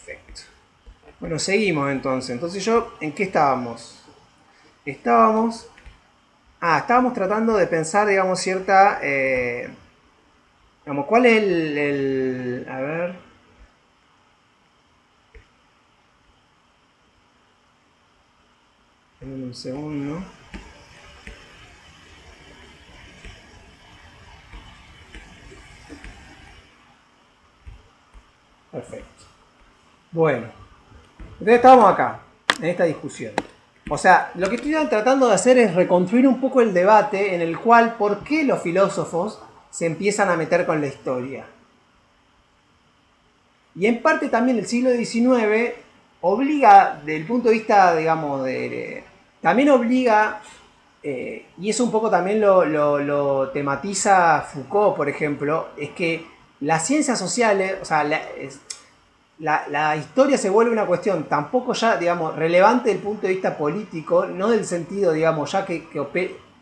Perfecto. Bueno, seguimos entonces. Entonces ¿en qué estábamos? Estábamos... estábamos tratando de pensar, digamos, cierta... digamos, ¿cuál es a ver... En un segundo. Perfecto. Bueno, entonces estábamos acá, en esta discusión. O sea, lo que estoy tratando de hacer es reconstruir un poco el debate en el cual por qué los filósofos se empiezan a meter con la historia. Y en parte también el siglo XIX obliga, desde el punto de vista, digamos, también obliga, y eso un poco también lo tematiza Foucault, por ejemplo, es que las ciencias sociales, o sea, la historia se vuelve una cuestión tampoco ya, digamos, relevante desde el punto de vista político, no del sentido, digamos, ya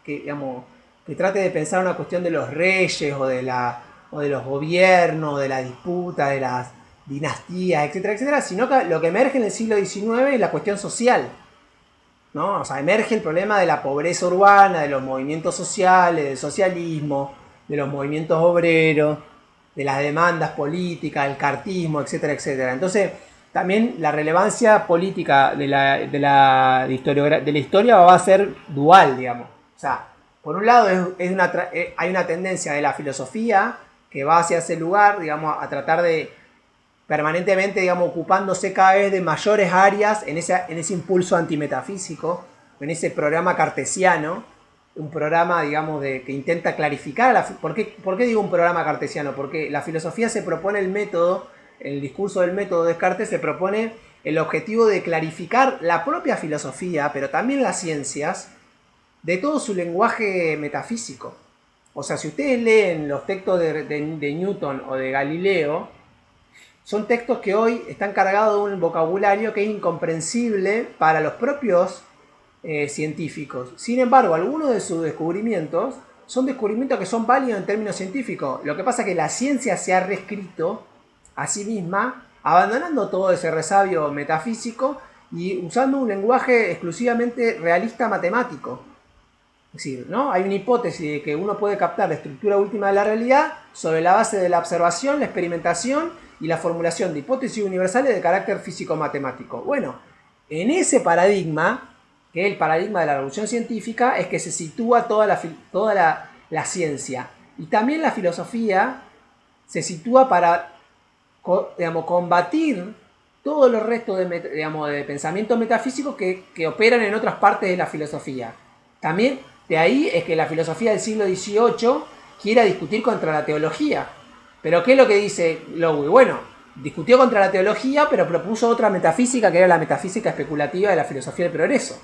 digamos, que trate de pensar una cuestión de los reyes o de los gobiernos, de la disputa, de las dinastías, etcétera, etcétera, sino que lo que emerge en el siglo XIX es la cuestión social, ¿no? O sea, emerge el problema de la pobreza urbana, de los movimientos sociales, del socialismo, de los movimientos obreros, de las demandas políticas, el cartismo, etcétera, etcétera. Entonces, también la relevancia política de la historia va a ser dual, digamos. O sea, por un lado hay una tendencia de la filosofía que va hacia ese lugar, digamos, a tratar de permanentemente, digamos, ocupándose cada vez de mayores áreas en ese impulso antimetafísico, en ese programa cartesiano, un programa, digamos, que intenta clarificar. ¿Por qué digo un programa cartesiano? Porque la filosofía se propone el método, el discurso del método de Descartes se propone el objetivo de clarificar la propia filosofía, pero también las ciencias, de todo su lenguaje metafísico. O sea, si ustedes leen los textos de Newton o de Galileo, son textos que hoy están cargados de un vocabulario que es incomprensible para los propios científicos. Sin embargo, algunos de sus descubrimientos son descubrimientos que son válidos en términos científicos. Lo que pasa es que la ciencia se ha reescrito a sí misma, abandonando todo ese resabio metafísico y usando un lenguaje exclusivamente realista matemático. Es decir, ¿no? Hay una hipótesis de que uno puede captar la estructura última de la realidad sobre la base de la observación, la experimentación y la formulación de hipótesis universales de carácter físico-matemático. Bueno, en ese paradigma, que es el paradigma de la revolución científica, es que se sitúa la ciencia. Y también la filosofía se sitúa para, digamos, combatir todos los restos digamos, de pensamientos metafísicos que operan en otras partes de la filosofía. También de ahí es que la filosofía del siglo XVIII quiera discutir contra la teología. Pero ¿qué es lo que dice Lowe? Bueno, discutió contra la teología, pero propuso otra metafísica, que era la metafísica especulativa de la filosofía del progreso.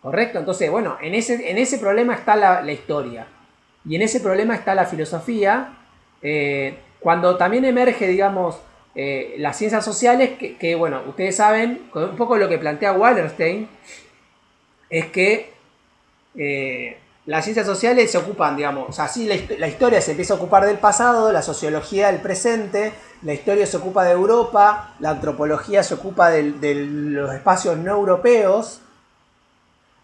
¿Correcto? Entonces, bueno, en ese problema está la historia. Y en ese problema está la filosofía. Cuando también emerge, digamos, las ciencias sociales, bueno, ustedes saben, un poco lo que plantea Wallerstein, es que las ciencias sociales se ocupan, digamos, o sea, sí, la historia se empieza a ocupar del pasado, la sociología del presente, la historia se ocupa de Europa, la antropología se ocupa de los espacios no europeos.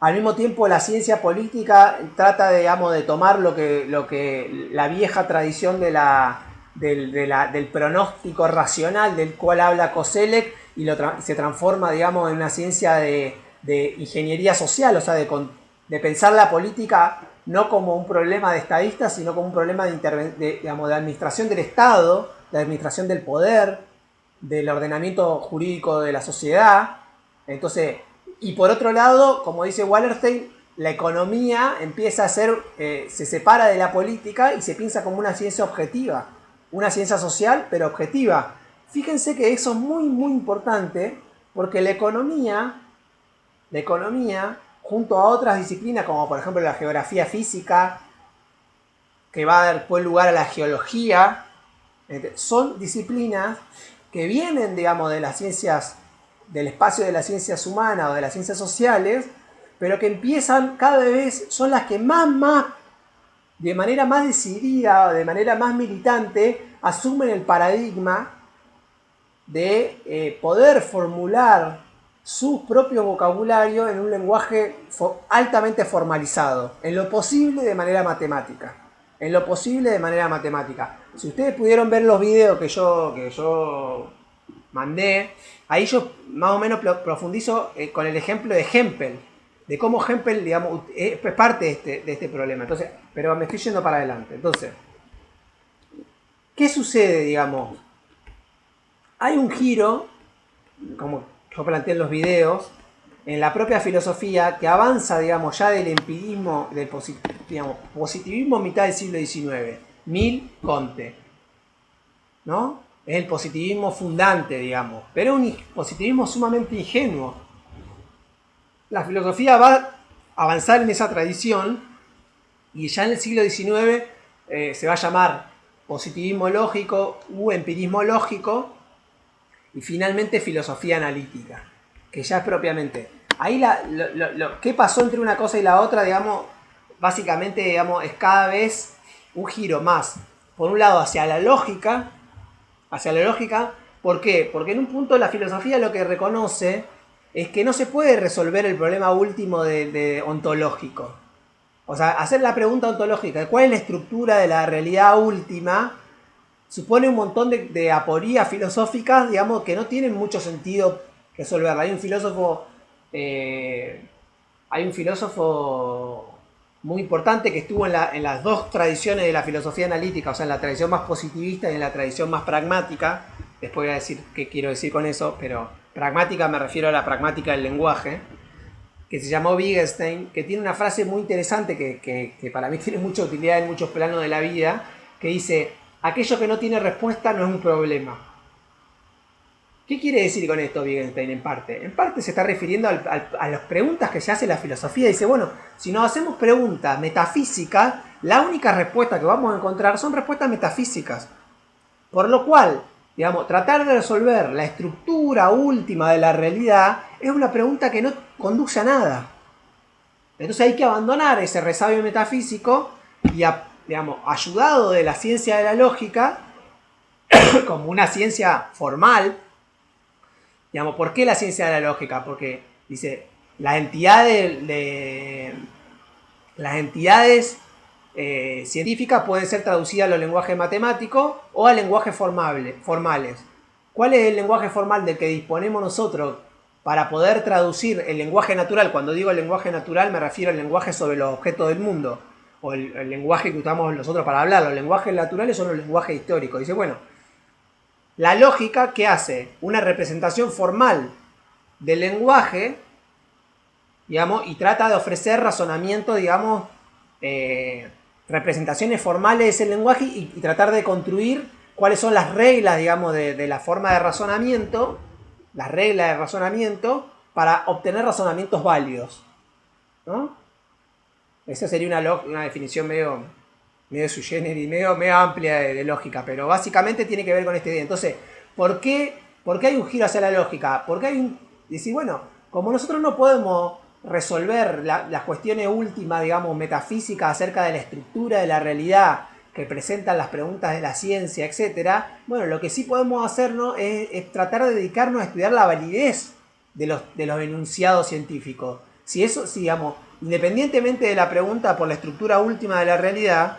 Al mismo tiempo, la ciencia política trata, digamos, de tomar lo que la vieja tradición del pronóstico racional del cual habla Koselleck y se transforma, digamos, en una ciencia de ingeniería social, o sea, de pensar la política no como un problema de estadistas, sino como un problema digamos, de administración del Estado, de administración del poder, del ordenamiento jurídico de la sociedad. Entonces, y por otro lado, como dice Wallerstein, la economía empieza a ser, se separa de la política y se piensa como una ciencia objetiva, una ciencia social, pero objetiva. Fíjense que eso es muy, muy importante, porque la economía, junto a otras disciplinas, como por ejemplo la geografía física, que va a dar después lugar a la geología, son disciplinas que vienen, digamos, de las ciencias, del espacio de las ciencias humanas o de las ciencias sociales, pero que empiezan cada vez, son las que más, de manera más decidida, de manera más militante, asumen el paradigma de poder formular su propio vocabulario en un lenguaje altamente formalizado, en lo posible de manera matemática. En lo posible de manera matemática. Si ustedes pudieron ver los videos que yo mandé, ahí yo más o menos profundizo con el ejemplo de Hempel, de cómo Hempel, digamos, es parte de este problema. Entonces, pero me estoy yendo para adelante. Entonces, ¿qué sucede, digamos? Hay un giro, como yo planteé en los videos, en la propia filosofía que avanza, digamos, ya del empirismo, del positivismo mitad del siglo XIX, Mill, Comte, ¿no? Es el positivismo fundante, digamos, pero un positivismo sumamente ingenuo. La filosofía va a avanzar en esa tradición y ya en el siglo XIX se va a llamar positivismo lógico u empirismo lógico y finalmente filosofía analítica, que ya es propiamente. Ahí ¿qué pasó entre una cosa y la otra? Digamos, básicamente, digamos, es cada vez un giro más, por un lado hacia la lógica, ¿por qué? Porque en un punto la filosofía lo que reconoce es que no se puede resolver el problema último de ontológico. O sea, hacer la pregunta ontológica, ¿cuál es la estructura de la realidad última? Supone un montón de aporías filosóficas, digamos, que no tienen mucho sentido resolverla. Hay un filósofo muy importante que estuvo en las dos tradiciones de la filosofía analítica, o sea, en la tradición más positivista y en la tradición más pragmática. Después voy a decir qué quiero decir con eso, pero pragmática me refiero a la pragmática del lenguaje, que se llamó Wittgenstein, que tiene una frase muy interesante que para mí tiene mucha utilidad en muchos planos de la vida, que dice: aquello que no tiene respuesta no es un problema. ¿Qué quiere decir con esto Wittgenstein en parte? En parte se está refiriendo a las preguntas que se hace la filosofía. Dice, bueno, si nos hacemos preguntas metafísicas, la única respuesta que vamos a encontrar son respuestas metafísicas. Por lo cual, digamos, tratar de resolver la estructura última de la realidad es una pregunta que no conduce a nada. Entonces hay que abandonar ese resabio metafísico y, digamos, ayudado de la ciencia de la lógica, como una ciencia formal. Digamos, ¿por qué la ciencia de la lógica? Porque, dice, las entidades científicas pueden ser traducidas a los lenguajes matemáticos o a lenguajes formales. ¿Cuál es el lenguaje formal del que disponemos nosotros para poder traducir el lenguaje natural? Cuando digo el lenguaje natural me refiero al lenguaje sobre los objetos del mundo, o el lenguaje que usamos nosotros para hablar. Los lenguajes naturales son los lenguajes históricos. Dice, bueno, la lógica, ¿qué hace? Una representación formal del lenguaje, digamos, y trata de ofrecer razonamiento, digamos, representaciones formales del lenguaje y tratar de construir cuáles son las reglas, digamos, de la forma de razonamiento, las reglas de razonamiento, para obtener razonamientos válidos, ¿no? Esa sería una definición medio sui generis, medio amplia de lógica, pero básicamente tiene que ver con esta idea. Entonces, ¿por qué hay un giro hacia la lógica? Porque hay un... Decir, bueno, como nosotros no podemos resolver las cuestiones últimas, digamos, metafísicas acerca de la estructura de la realidad que presentan las preguntas de la ciencia, etc., bueno, lo que sí podemos hacernos es tratar de dedicarnos a estudiar la validez de los enunciados científicos. Si digamos, independientemente de la pregunta por la estructura última de la realidad,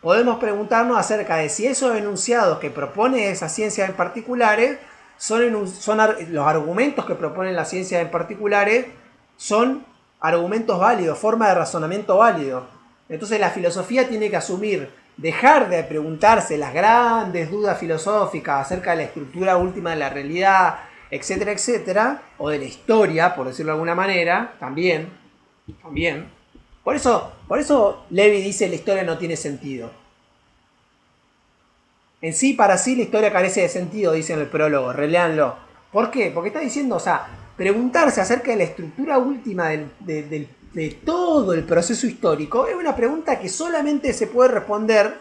podemos preguntarnos acerca de si esos enunciados que propone esa ciencia en particulares son los argumentos que proponen la ciencia en particulares son argumentos válidos, forma de razonamiento válido. Entonces la filosofía tiene que asumir, dejar de preguntarse las grandes dudas filosóficas acerca de la estructura última de la realidad, etcétera, etcétera, o de la historia, por decirlo de alguna manera, también. Por eso Levi dice la historia no tiene sentido. En sí, para sí, la historia carece de sentido, dice en el prólogo, reléanlo. ¿Por qué? Porque está diciendo, o sea, preguntarse acerca de la estructura última de todo el proceso histórico es una pregunta que solamente se puede responder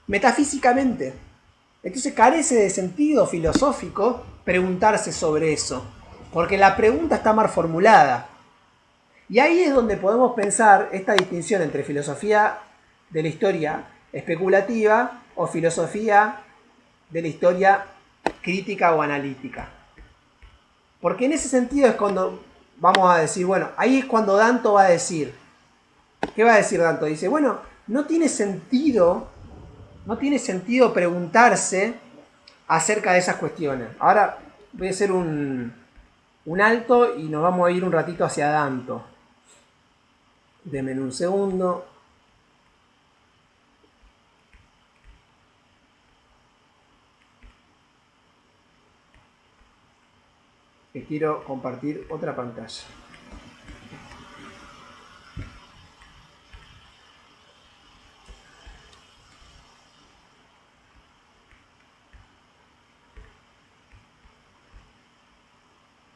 metafísicamente. Entonces carece de sentido filosófico preguntarse sobre eso, porque la pregunta está mal formulada. Y ahí es donde podemos pensar esta distinción entre filosofía de la historia especulativa o filosofía de la historia crítica o analítica. Porque en ese sentido es cuando vamos a decir, bueno, ahí es cuando Danto va a decir, ¿qué va a decir Danto? Dice, bueno, no tiene sentido preguntarse acerca de esas cuestiones. Ahora voy a hacer un alto y nos vamos a ir un ratito hacia Danto. Denme un segundo. Que quiero compartir otra pantalla.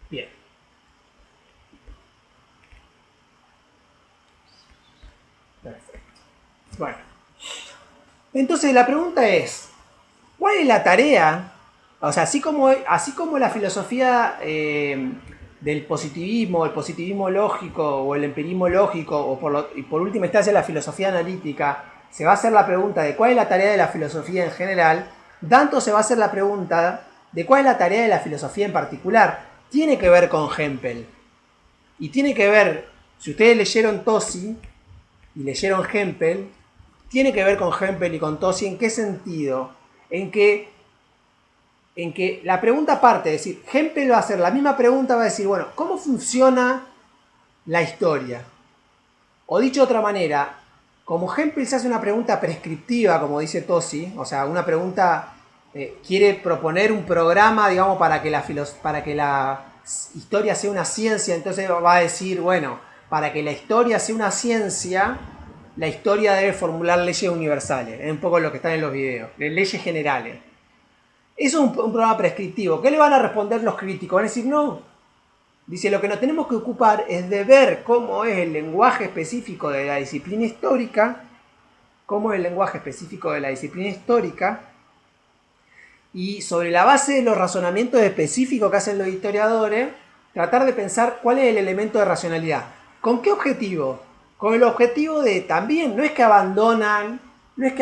Bien. Perfecto. Bueno. Entonces la pregunta es, ¿cuál es la tarea? O sea, así como la filosofía del positivismo, el positivismo lógico o el empirismo lógico, y por última instancia la filosofía analítica, se va a hacer la pregunta de cuál es la tarea de la filosofía en general, Danto se va a hacer la pregunta de cuál es la tarea de la filosofía en particular. Tiene que ver con Hempel. Y tiene que ver, si ustedes leyeron Tosi y leyeron Hempel, tiene que ver con Hempel y con Tosi. ¿En qué sentido? En que la pregunta parte, es decir, Hempel va a hacer la misma pregunta, va a decir, bueno, ¿cómo funciona la historia? O dicho de otra manera, como Hempel se hace una pregunta prescriptiva, como dice Tosi, o sea, una pregunta, quiere proponer un programa, digamos, para que la historia sea una ciencia, entonces va a decir, bueno, para que la historia sea una ciencia, la historia debe formular leyes universales, es un poco lo que está en los videos, leyes generales. Eso es un programa prescriptivo. ¿Qué le van a responder los críticos? Van a decir, no. Dice, lo que nos tenemos que ocupar es de ver cómo es el lenguaje específico de la disciplina histórica, y sobre la base de los razonamientos específicos que hacen los historiadores, tratar de pensar cuál es el elemento de racionalidad. ¿Con qué objetivo? Con el objetivo de también, no es que abandonan el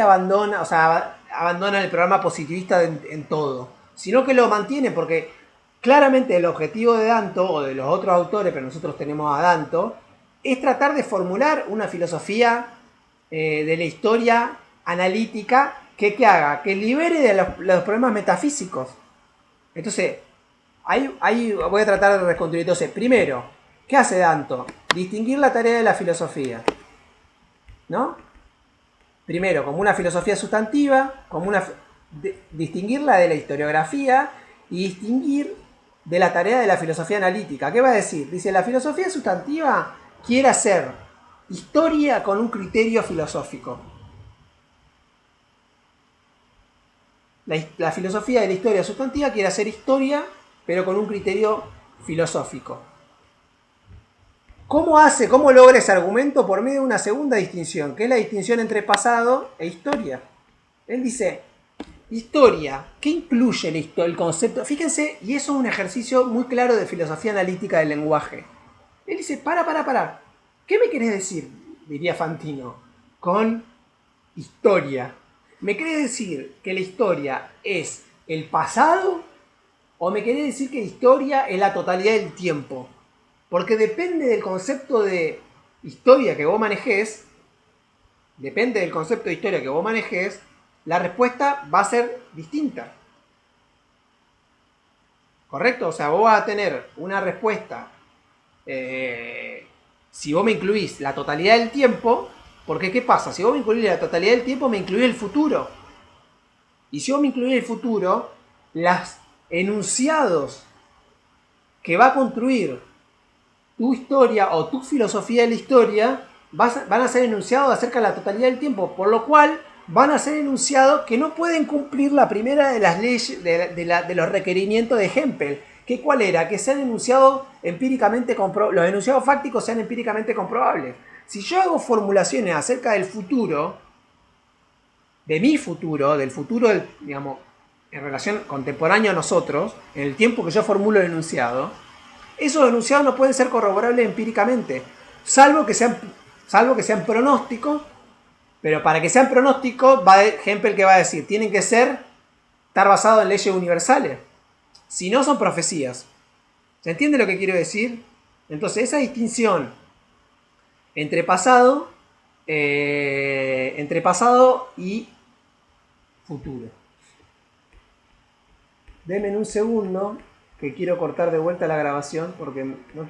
programa positivista en todo, sino que lo mantienen, porque claramente el objetivo de Danto, o de los otros autores, pero nosotros tenemos a Danto, es tratar de formular una filosofía de la historia analítica que haga, que libere de los problemas metafísicos. Entonces, ahí voy a tratar de reconstruir. Entonces, primero, ¿qué hace Danto? Distinguir la tarea de la filosofía, ¿no? Primero, como una filosofía sustantiva, distinguirla de la historiografía y distinguir de la tarea de la filosofía analítica. ¿Qué va a decir? Dice, la filosofía sustantiva quiere hacer historia con un criterio filosófico. La filosofía de la historia sustantiva quiere hacer historia, pero con un criterio filosófico. ¿Cómo logra ese argumento? Por medio de una segunda distinción, que es la distinción entre pasado e historia. Él dice, historia, ¿qué incluye el concepto? Fíjense, y eso es un ejercicio muy claro de filosofía analítica del lenguaje. Él dice, para. ¿Qué me querés decir? Diría Fantino, con historia. ¿Me querés decir que la historia es el pasado? ¿O me querés decir que la historia es la totalidad del tiempo? Porque depende del concepto de historia que vos manejes, la respuesta va a ser distinta. ¿Correcto? O sea, vos vas a tener una respuesta, si vos me incluís la totalidad del tiempo, porque ¿qué pasa? Si vos me incluís la totalidad del tiempo, me incluís el futuro. Y si vos me incluís el futuro, los enunciados que va a construir tu historia o tu filosofía de la historia van a ser enunciados acerca de la totalidad del tiempo, por lo cual van a ser enunciados que no pueden cumplir la primera de las leyes de los requerimientos de Hempel. ¿Que cuál era? Que sean enunciados empíricamente los enunciados fácticos sean empíricamente comprobables. Si yo hago formulaciones acerca del futuro, de mi futuro, del futuro, digamos, en relación contemporáneo a nosotros, en el tiempo que yo formulo el enunciado, esos enunciados no pueden ser corroborables empíricamente, salvo que sean pronósticos, pero para que sean pronósticos, Hempel que va a decir, tienen que estar basados en leyes universales. Si no, son profecías. ¿Se entiende lo que quiero decir? Entonces, esa distinción entre pasado y futuro. Denme un segundo, que quiero cortar de vuelta la grabación porque no quiero